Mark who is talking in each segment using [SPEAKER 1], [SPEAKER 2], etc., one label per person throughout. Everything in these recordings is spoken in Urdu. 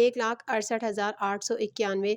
[SPEAKER 1] 1,68,891,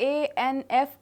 [SPEAKER 2] ANF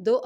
[SPEAKER 1] 2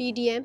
[SPEAKER 1] PDM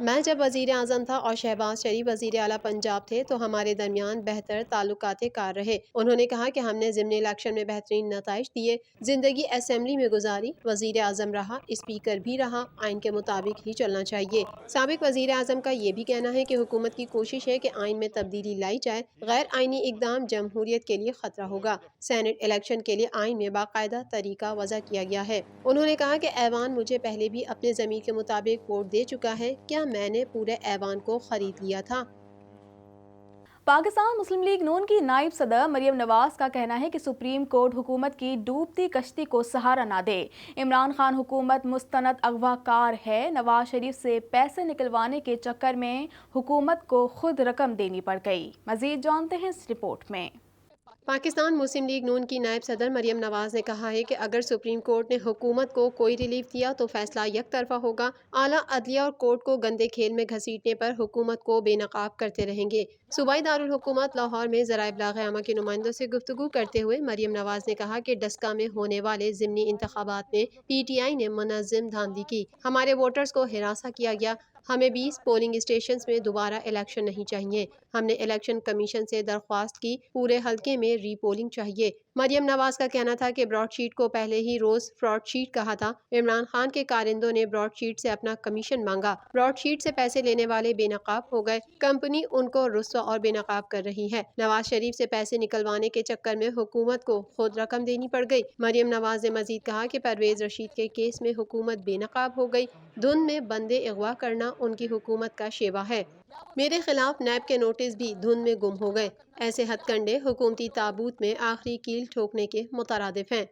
[SPEAKER 1] میں جب وزیر اعظم تھا اور شہباز شریف وزیر اعلیٰ پنجاب تھے تو ہمارے درمیان بہتر تعلقات کار رہے۔ انہوں نے کہا کہ ہم نے ضمنی الیکشن میں بہترین نتائج دیے، زندگی اسمبلی میں گزاری، وزیر اعظم رہا، اسپیکر بھی رہا، آئین کے مطابق ہی چلنا چاہیے۔ سابق وزیر اعظم کا یہ بھی کہنا ہے کہ حکومت کی کوشش ہے کہ آئین میں تبدیلی لائی جائے، غیر آئینی اقدام جمہوریت کے لیے خطرہ ہوگا۔ سینٹ الیکشن کے لیے آئین میں باقاعدہ طریقہ وضع کیا گیا ہے۔ انہوں نے کہا کہ ایوان مجھے پہلے بھی اپنے ضمیر کے مطابق ووٹ دے چکا ہے، کیا میں نے پورے ایوان کو خرید لیا تھا؟
[SPEAKER 2] پاکستان مسلم لیگ نون کی نائب صدر مریم نواز کا کہنا ہے کہ سپریم کورٹ حکومت کی ڈوبتی کشتی کو سہارا نہ دے۔ عمران خان حکومت مستند اغوا کار ہے۔ نواز شریف سے پیسے نکلوانے کے چکر میں حکومت کو خود رقم دینی پڑ گئی۔ مزید جانتے ہیں اس رپورٹ میں۔
[SPEAKER 1] پاکستان مسلم لیگ نون کی نائب صدر مریم نواز نے کہا ہے کہ اگر سپریم کورٹ نے حکومت کو کوئی ریلیف دیا تو فیصلہ یک طرفہ ہوگا۔ اعلیٰ عدلیہ اور کورٹ کو گندے کھیل میں گھسیٹنے پر حکومت کو بے نقاب کرتے رہیں گے۔ صوبائی دارالحکومت لاہور میں ذرائع ابلاغ عامہ کے نمائندوں سے گفتگو کرتے ہوئے مریم نواز نے کہا کہ ڈسکا میں ہونے والے ضمنی انتخابات میں پی ٹی آئی نے منظم دھاندلی کی، ہمارے ووٹرز کو ہراساں کیا گیا۔ ہمیں 20 پولنگ اسٹیشنز میں دوبارہ الیکشن نہیں چاہیے۔ ہم نے الیکشن کمیشن سے درخواست کی، پورے حلقے میں ری پولنگ چاہیے۔ مریم نواز کا کہنا تھا کہ براڈ شیٹ کو پہلے ہی روز فراڈ شیٹ کہا تھا۔ عمران خان کے کارندوں نے براڈ شیٹ سے اپنا کمیشن مانگا، براڈ شیٹ سے پیسے لینے والے بے نقاب ہو گئے، کمپنی ان کو رسوا اور بے نقاب کر رہی ہے۔ نواز شریف سے پیسے نکلوانے کے چکر میں حکومت کو خود رقم دینی پڑ گئی۔ مریم نواز نے مزید کہا کہ پرویز رشید کے کیس میں حکومت بے نقاب ہو گئی، دھند میں بندے اغوا کرنا ان کی حکومت کا شیوا ہے۔ میرے خلاف نیب کے نوٹس بھی دھند میں گم ہو گئے۔ ایسے ہتھ کنڈے حکومتی تابوت میں آخری کیل ٹھوکنے کے مترادف ہیں۔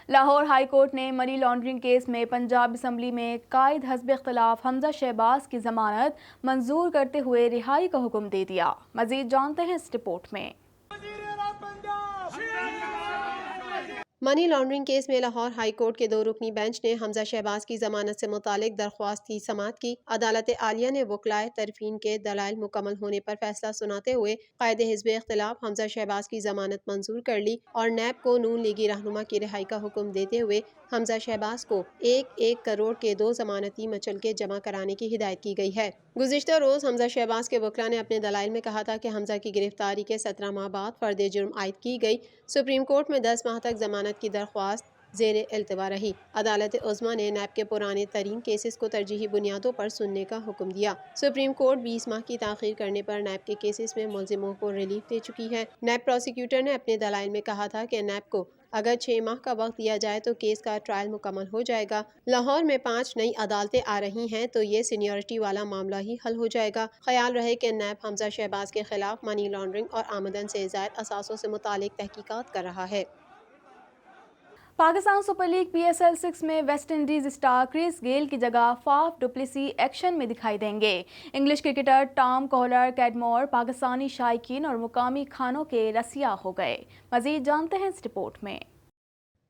[SPEAKER 2] لاہور ہائی کورٹ نے منی لانڈرنگ کیس میں پنجاب اسمبلی میں قائد حزب اختلاف حمزہ شہباز کی ضمانت منظور کرتے ہوئے رہائی کا حکم دے دیا۔ مزید جانتے ہیں اس رپورٹ میں۔
[SPEAKER 1] منی لانڈرنگ کیس میں لاہور ہائی کورٹ کے 2 رکنی بینچ نے حمزہ شہباز کی ضمانت سے متعلق درخواست کی سماعت کی۔ عدالت عالیہ نے وکلائے طرفین کے دلائل مکمل ہونے پر فیصلہ سناتے ہوئے قائد حزب اختلاف حمزہ شہباز کی ضمانت منظور کر لی اور نیب کو نون لیگی رہنما کی رہائی کا حکم دیتے ہوئے حمزہ شہباز کو 1 کروڑ کے 2 ضمانتی مچلکے جمع کرانے کی ہدایت کی گئی ہے۔ گزشتہ روز حمزہ شہباز کے وکلاء نے اپنے دلائل میں کہا تھا کہ حمزہ کی گرفتاری کے 17 ماہ بعد فرد جرم عائد کی گئی۔ سپریم کورٹ میں 10 ماہ تک ضمانت کی درخواست زیر التوا رہی۔ عدالت عظمیٰ نے نیب کے پرانے ترین کیسز کو ترجیحی بنیادوں پر سننے کا حکم دیا۔ سپریم کورٹ 20 ماہ کی تاخیر کرنے پر نیب کے کیسز میں ملزموں کو ریلیف دے چکی ہے۔ نیب پروسیکیوٹر نے اپنے دلائل میں کہا تھا کہ نیب کو اگر 6 ماہ کا وقت دیا جائے تو کیس کا ٹرائل مکمل ہو جائے گا۔ لاہور میں 5 نئی عدالتیں آ رہی ہیں تو یہ سینیورٹی والا معاملہ ہی حل ہو جائے گا۔ خیال رہے کہ نیب حمزہ شہباز کے خلاف منی لانڈرنگ اور آمدن سے زائد اثاثوں سے متعلق تحقیقات کر رہا ہے۔
[SPEAKER 2] Pakistan super league P S L 6 میں West Indies star Chris Gayle کی جگہ فاف ڈوپلیسی ایکشن میں دکھائی دیں گے۔ English cricketer Tom Kohler Cadmore Pakistani شائقین اور مقامی کھانوں کے رسیا ہو گئے۔ مزید جانتے ہیں اس رپورٹ میں۔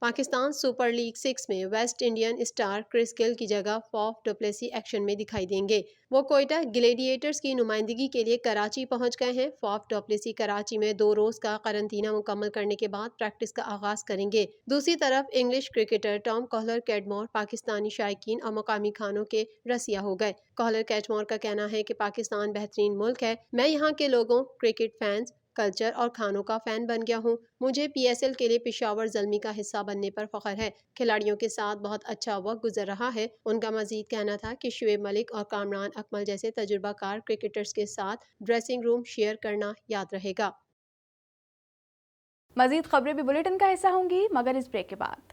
[SPEAKER 1] پاکستان سپر لیگ 6 میں West Indian star Chris Gayle کی جگہ فاف ڈوپلیسی ایکشن میں دکھائی دیں گے۔ وہ کوئٹہ گلیڈیٹرز کی نمائندگی کے لیے کراچی پہنچ گئے ہیں۔ فاف ڈوپلیسی کراچی میں 2 روز کا قرنطینہ مکمل کرنے کے بعد پریکٹس کا آغاز کریں گے۔ دوسری طرف English cricketer Tom Kohler Cadmore Pakistani شائقین اور مقامی کھانوں کے رسیا ہو گئے۔ کولر کیڈمور کا کہنا ہے کہ پاکستان بہترین ملک ہے، میں یہاں کے لوگوں، کرکٹ فینز، کلچر اور کھانوں کا فین بن گیا ہوں۔ مجھے پی ایس ایل کے لیے پشاور زلمی کا حصہ بننے پر فخر ہے۔ کھلاڑیوں کے ساتھ بہت اچھا وقت گزر رہا ہے۔ ان کا مزید کہنا تھا کہ شعیب ملک اور کامران اکمل جیسے تجربہ کار کرکٹرز کے ساتھ ڈریسنگ روم شیئر کرنا یاد رہے گا۔
[SPEAKER 2] مزید خبریں بھی بلیٹن کا حصہ ہوں گی مگر اس بریک کے بعد۔